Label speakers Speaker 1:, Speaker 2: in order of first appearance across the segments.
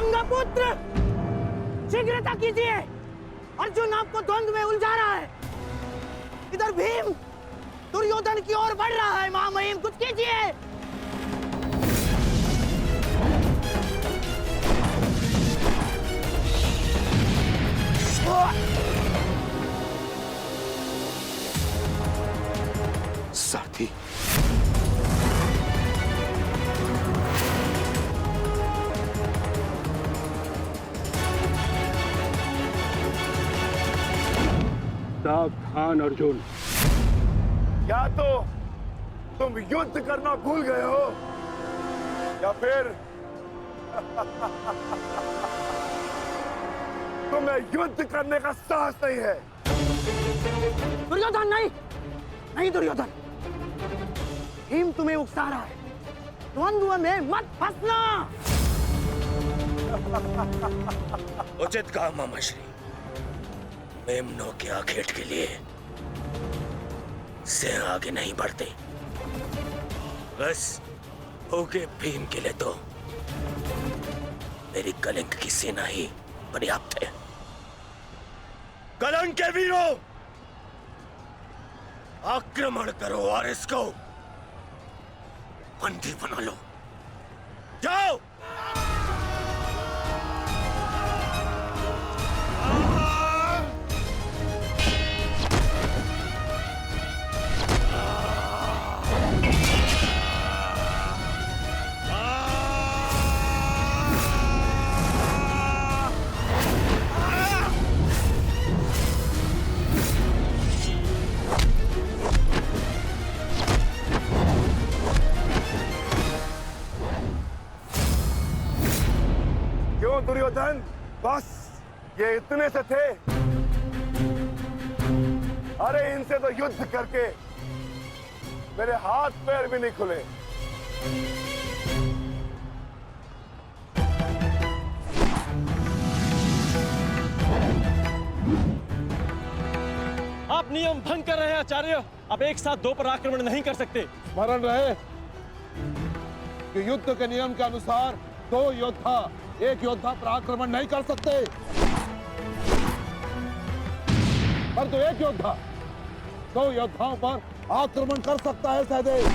Speaker 1: अंगपुत्र, शीघ्रता कीजिए, अर्जुन आपको द्वंद्व में उलझा रहा है। इधर भीम दुर्योधन की ओर बढ़ रहा है। महामहिम कुछ कीजिए।
Speaker 2: साथी,
Speaker 3: सावधान अर्जुन।
Speaker 4: या तो तुम युद्ध करना भूल गए हो या फिर तुम्हें युद्ध करने का साहस नहीं है।
Speaker 1: दुर्योधन नहीं, नहीं दुर्योधन, भीम तुम्हें उकसा रहा है। द्वंद्व में मत फंसना।
Speaker 2: उचित कहा मामाश्री। मेमनों के आखेट के लिए से आगे नहीं बढ़ते। बस होके भीम के लिए तो मेरी कलिंग की सेना ही पर्याप्त है। कलंक के वीरों, आक्रमण करो और इसको बंदी बना लो। जाओ।
Speaker 4: दुर्योधन, बस ये इतने से थे। अरे इनसे तो युद्ध करके मेरे हाथ पैर भी नहीं खुले।
Speaker 5: आप नियम भंग कर रहे हैं आचार्य। आप एक साथ दो पर आक्रमण नहीं कर सकते।
Speaker 6: स्मरण रहे कि युद्ध के नियम के अनुसार दो योद्धा एक योद्धा पर आक्रमण नहीं कर सकते, पर तो एक योद्धा दो योद्धाओं पर आक्रमण कर सकता है। सहदेव,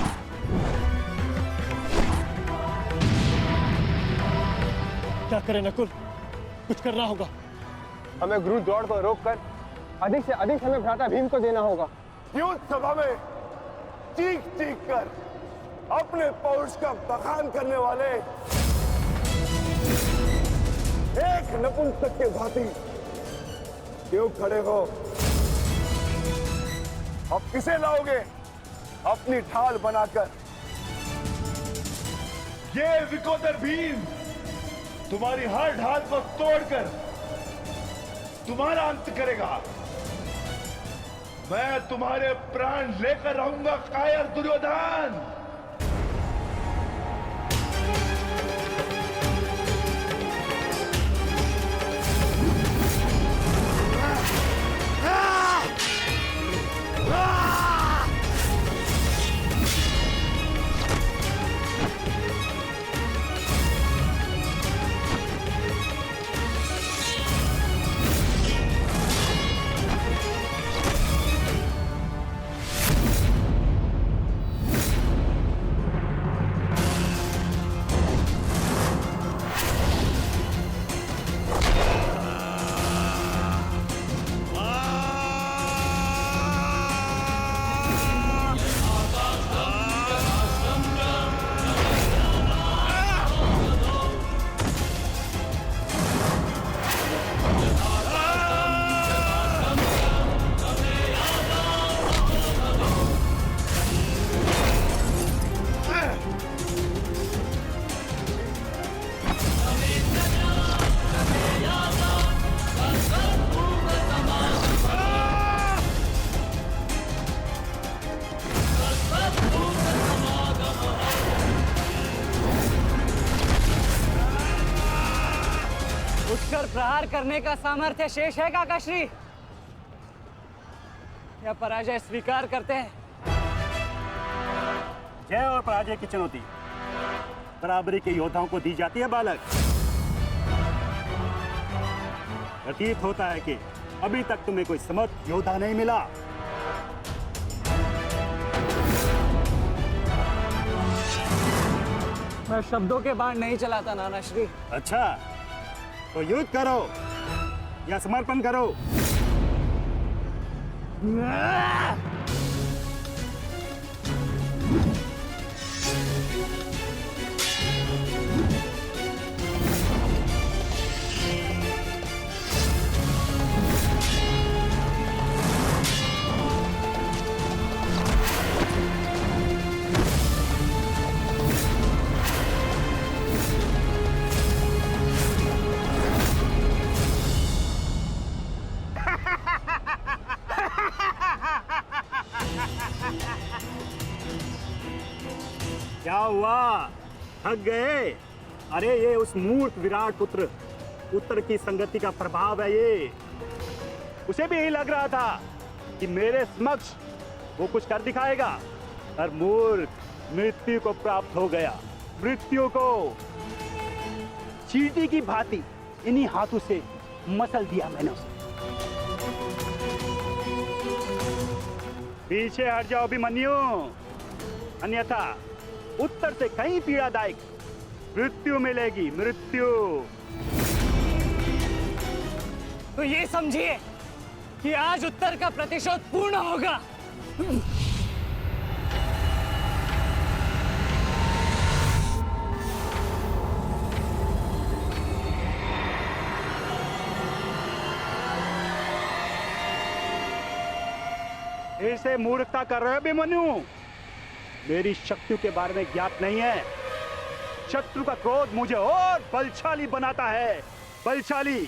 Speaker 5: क्या करें नकुल, कुछ करना होगा।
Speaker 7: हमें गुरु दौड़ को रोककर अधिक से अधिक हमें भ्राता भीम को देना होगा।
Speaker 4: युद्ध सभा में चीख चीख कर अपने पौरुष का बखान करने वाले एक नपुंसक के भांति क्यों खड़े हो? अब किसे लाओगे अपनी ढाल बनाकर?
Speaker 8: ये विकोदर भीम तुम्हारी हर ढाल को तोड़कर तुम्हारा अंत करेगा। मैं तुम्हारे प्राण लेकर रहूंगा कायर दुर्योधन।
Speaker 9: उठकर प्रहार करने का सामर्थ्य शेष है काकाश्री, या पराजय स्वीकार करते हैं?
Speaker 10: जय और पराजय की चुनौती बराबरी के योद्धाओं को दी जाती है बालक।
Speaker 3: प्रतीत होता है कि अभी तक तुम्हें कोई समर्थ योद्धा नहीं मिला।
Speaker 9: मैं शब्दों के बाण नहीं चलाता नाना श्री।
Speaker 3: अच्छा, तो युद्ध करो या समर्पण करो। क्या हुआ, थक गए? अरे ये उस मूर्ख विराट पुत्र उत्तर की संगति का प्रभाव है। ये उसे भी यही लग रहा था कि मेरे समक्ष वो कुछ कर दिखाएगा, और मूर्ख मृत्यु को प्राप्त हो गया। मृत्यु को चींटी की भांति इन्हीं हाथों से मसल दिया मैंने उसे। पीछे हट जाओ अभिमन्यु, अन्यथा उत्तर से कहीं पीड़ादायक मृत्यु मिलेगी। मृत्यु।
Speaker 9: तो ये समझिए कि आज उत्तर का प्रतिशोध पूर्ण होगा।
Speaker 3: फिर से मूर्खता कर रहे हो अभिमन्यु। मेरी शक्तियों के बारे में ज्ञात नहीं है। शत्रु का क्रोध मुझे और बलशाली बनाता है। बलशाली।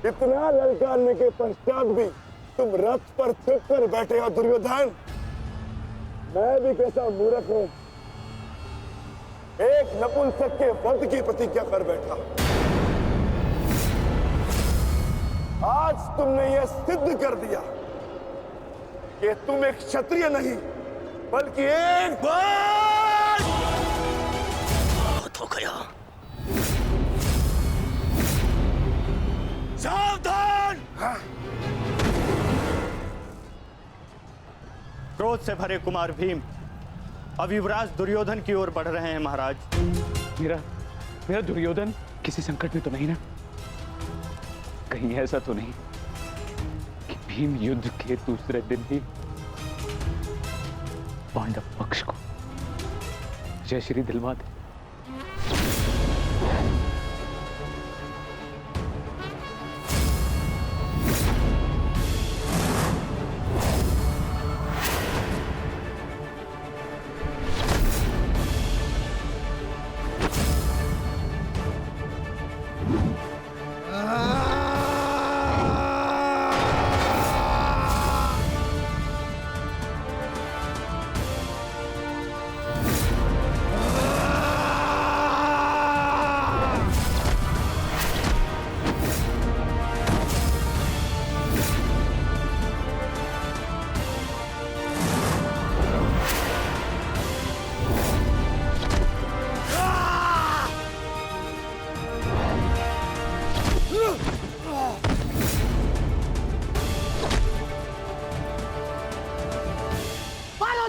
Speaker 4: इतना ललकारने के पश्चात भी तुम रथ पर छिप कर बैठे हो दुर्योधन। मैं भी कैसा मूर्ख हूं, एक नपुंसक के वध की प्रतिज्ञा कर बैठा। आज तुमने यह सिद्ध कर दिया कि तुम एक क्षत्रिय नहीं बल्कि एक
Speaker 2: बहुत हो गया। सावधान!
Speaker 10: क्रोध से भरे कुमार भीम अब युवराज दुर्योधन की ओर बढ़ रहे हैं महाराज।
Speaker 11: मेरा दुर्योधन किसी संकट में तो नहीं ना? कहीं ऐसा तो नहीं कि भीम युद्ध के दूसरे दिन ही पांडव पक्ष को जय श्री दिलवा दे?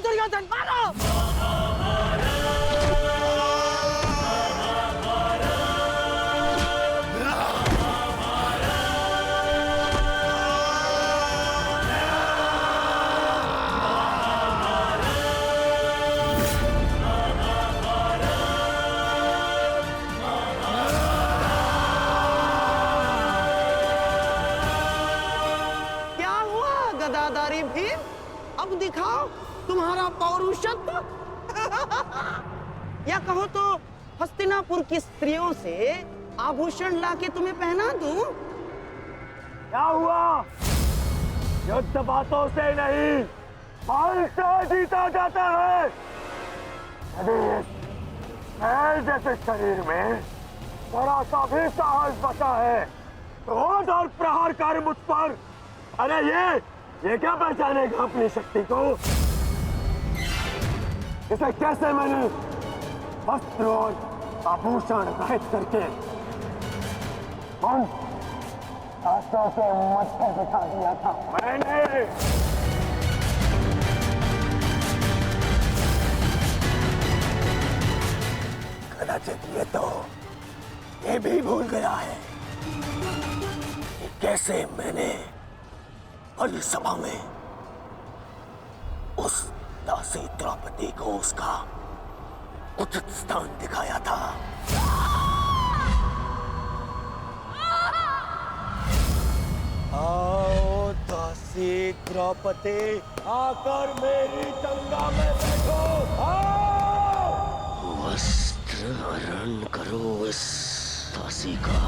Speaker 1: दुर्योधन मारो! क्या हुआ गदाधारी भीम? अब दिखाओ तुम्हारा पौरुषत्व। या कहो तो हस्तिनापुर की स्त्रियों से आभूषण लाके तुम्हें पहना दूं?
Speaker 4: क्या हुआ? युद्ध बातों से नहीं, बल से जीता जाता है। यदि इस मैल जैसे शरीर में थोड़ा सा भी साहस बचा है तो और प्रहार कर मुझ पर। अरे ये क्या पहचानेगा अपनी शक्ति को? इसे कैसे मैंने वस्त्र और आभूषण रहित करके हाथों के मत्थे बिठा दिया था मैंने। कदाचित ये भी भूल गया है कि कैसे मैंने बड़ी सभा में उस दासी द्रौपदी को उसका उचित स्थान दिखाया था। आओ दासी द्रौपदी, आकर मेरी गंगा में बैठो। आओ, वस्त्र हरण करो इस दासी का।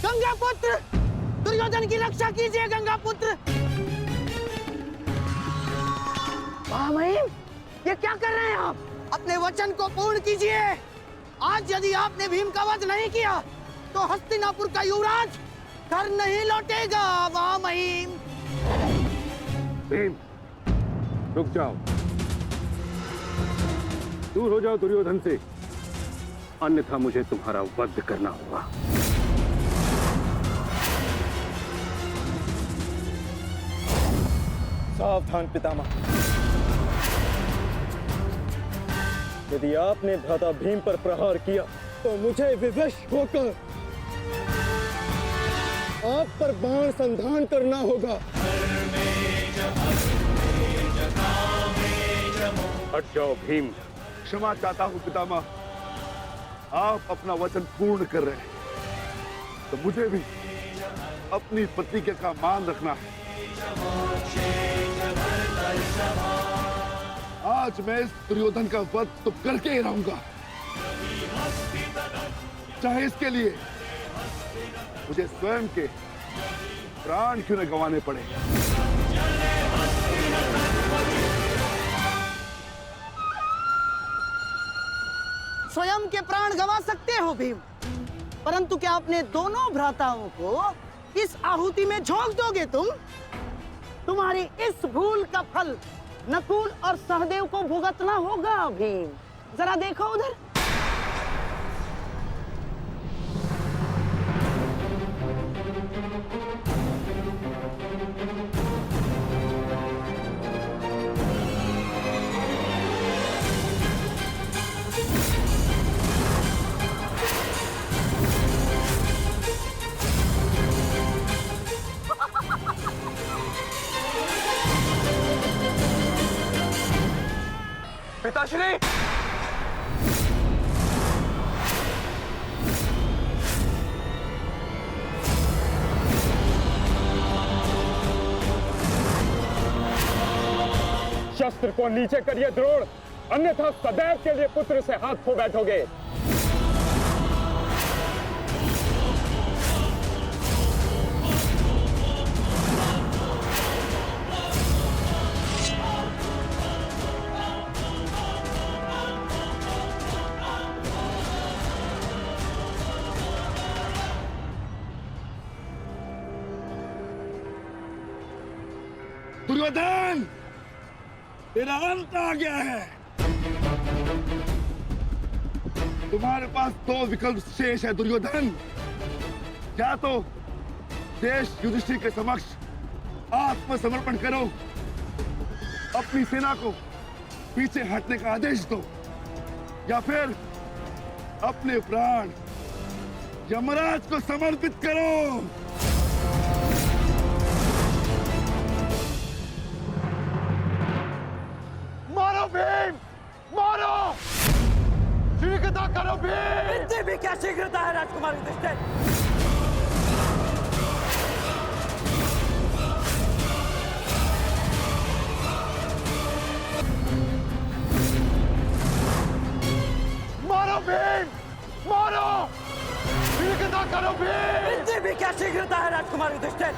Speaker 4: गंगा पुत्र, दुर्योधन की रक्षा कीजिए गंगा पुत्र। महामहिम, ये क्या कर रहे हैं आप? अपने वचन को पूर्ण कीजिए। आज यदि आपने भीम का वध नहीं किया तो हस्तिनापुर का युवराज घर नहीं लौटेगा। महामहिम,
Speaker 6: भीम, रुक जाओ, दूर हो जाओ दुर्योधन से, अन्यथा मुझे तुम्हारा वध करना होगा।
Speaker 3: सावधान पितामह, यदि आपने भ्राता भीम पर प्रहार किया तो मुझे विवश होकर आप पर बाण संधान करना होगा।
Speaker 6: हट जाओ भीम। क्षमा चाहता हूं पितामह, आप अपना वचन पूर्ण कर रहे हैं तो मुझे भी अपनी प्रतिज्ञा का मान रखना है। आज मैं इस दुर्योधन का वध तो करके ही रहूंगा, चाहे इसके लिए मुझे स्वयं के प्राण क्यों न गंवाने पड़े।
Speaker 1: स्वयं के प्राण गंवा सकते हो भीम, परंतु क्या अपने दोनों भ्राताओं को इस आहुति में झोंक दोगे तुम? तुम्हारी इस भूल का फल नकुल और सहदेव को भुगतना होगा भीम। जरा देखो उधर।
Speaker 7: पिताश्री,
Speaker 3: शस्त्र को नीचे करिए द्रोण, अन्यथा सदैव के लिए पुत्र से हाथ खो बैठोगे।
Speaker 6: दुर्योधन, तेरा अंत आ गया है। तुम्हारे पास दो विकल्प शेष है दुर्योधन। या तो देश युधिष्ठिर के समक्ष आत्मसमर्पण करो, अपनी सेना को पीछे हटने का आदेश दो, या फिर अपने प्राण यमराज को समर्पित करो।
Speaker 8: मारो भीम, मारो, शीघ्रता करो भीम।
Speaker 9: इतनी भी क्या शीघ्रता है राजकुमार युधिष्ठिर?
Speaker 8: मारो भीम, मारो, शीघ्रता करो भीम।
Speaker 9: इतनी भी क्या शीघ्रता है राजकुमार युधिष्ठिर?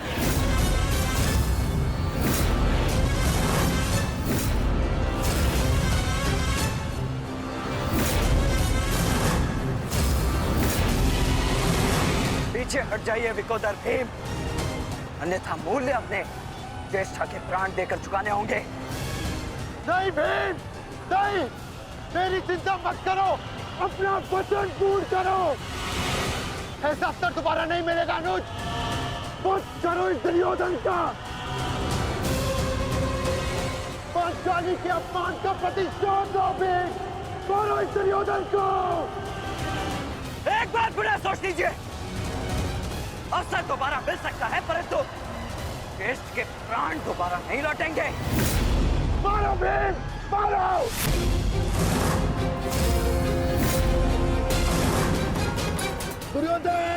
Speaker 9: पीछे हट जाइए विकोदर भीम, अन्यथा मूल्य अपने ज्येष्ठा के प्राण देकर चुकाने होंगे।
Speaker 8: नहीं भीम, नहीं, मेरी चिंता मत करो, अपना वचन पूर्ण करो। ऐसा अवसर दोबारा नहीं मिलेगा अनुज। वध करो इस दुर्योधन का। पांचाली के अपमान का प्रतिशोध लो भीम, मारो इस दुर्योधन को।
Speaker 9: एक बार पुनः सोच लीजिए, अवसर दोबारा मिल सकता है, परंतु ज्येष्ठ के प्राण दोबारा नहीं लौटेंगे।
Speaker 8: मारो भीम, मारो।
Speaker 6: दुर्योधन!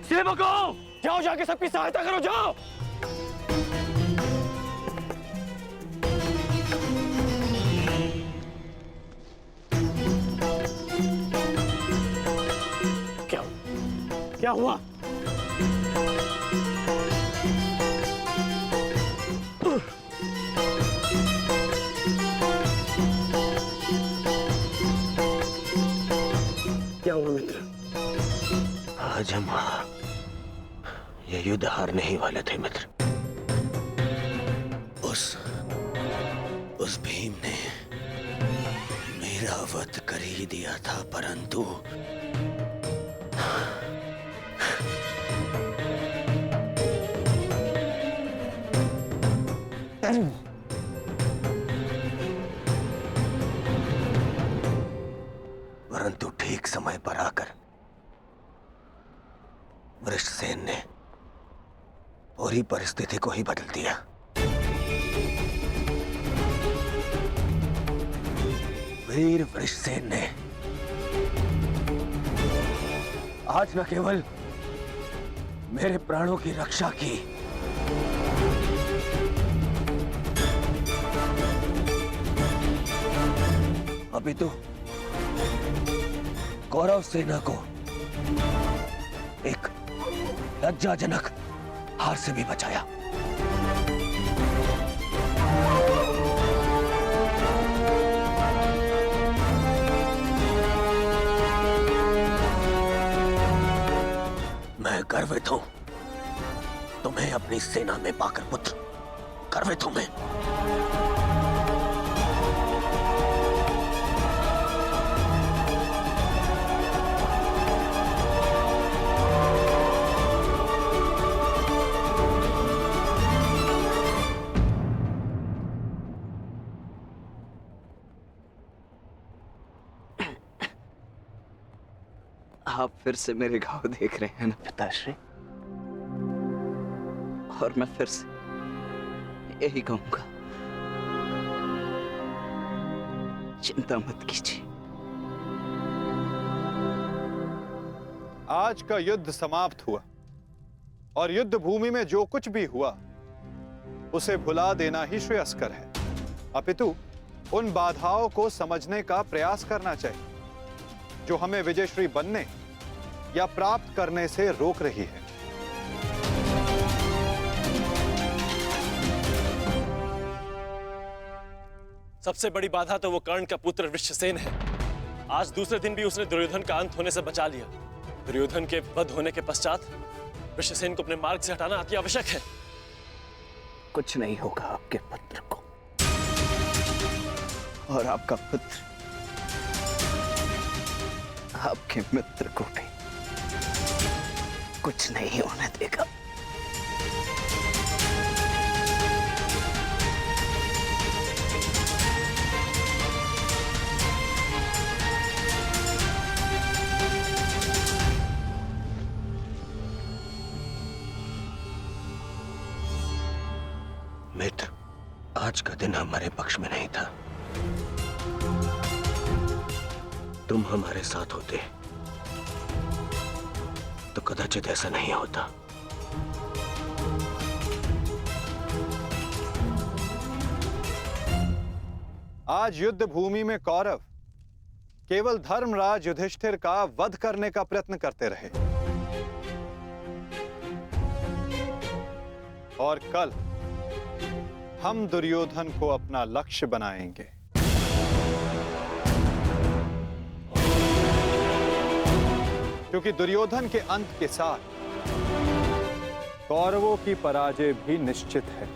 Speaker 9: सेवकों, जाओ जाके सबकी सहायता करो, जाओ। क्या हुआ? क्या हुआ मित्र?
Speaker 2: आज हम ये युद्ध हारने ही वाले थे मित्र। उस भीम ने मेरा वध कर ही दिया था, परंतु ठीक समय पर आकर वृषसेन ने पूरी परिस्थिति को ही बदल दिया। वीर वृषसेन ने आज न केवल मेरे प्राणों की रक्षा की, अभी तो कौरव सेना को एक लज्जाजनक हार से भी बचाया। मैं गर्वित हूं तुम्हें अपनी सेना में पाकर पुत्र, गर्वित हूं मैं।
Speaker 9: आप फिर से मेरे घाव देख रहे हैं ना पिताश्री, और मैं फिर से यही कहूंगा, चिंता मत कीजिए।
Speaker 7: आज का युद्ध समाप्त हुआ और युद्ध भूमि में जो कुछ भी हुआ उसे भुला देना ही श्रेयस्कर है। अपितु उन बाधाओं को समझने का प्रयास करना चाहिए जो हमें विजयश्री बनने या प्राप्त करने से रोक रही है।
Speaker 5: सबसे बड़ी बाधा तो वो कर्ण का पुत्र वृषसेन है। आज दूसरे दिन भी उसने दुर्योधन का अंत होने से बचा लिया। दुर्योधन के वध होने के पश्चात वृषसेन को अपने मार्ग से हटाना अति आवश्यक है।
Speaker 9: कुछ नहीं होगा आपके पुत्र को, और आपका पुत्र आपके मित्र को भी कुछ नहीं होने देगा।
Speaker 2: मित्र, आज का दिन हमारे पक्ष में नहीं था। तुम हमारे साथ होते तो कदाचित ऐसा नहीं होता।
Speaker 7: आज युद्ध भूमि में कौरव केवल धर्मराज युधिष्ठिर का वध करने का प्रयत्न करते रहे, और कल हम दुर्योधन को अपना लक्ष्य बनाएंगे। क्योंकि दुर्योधन के अंत के साथ कौरवों की पराजय भी निश्चित है।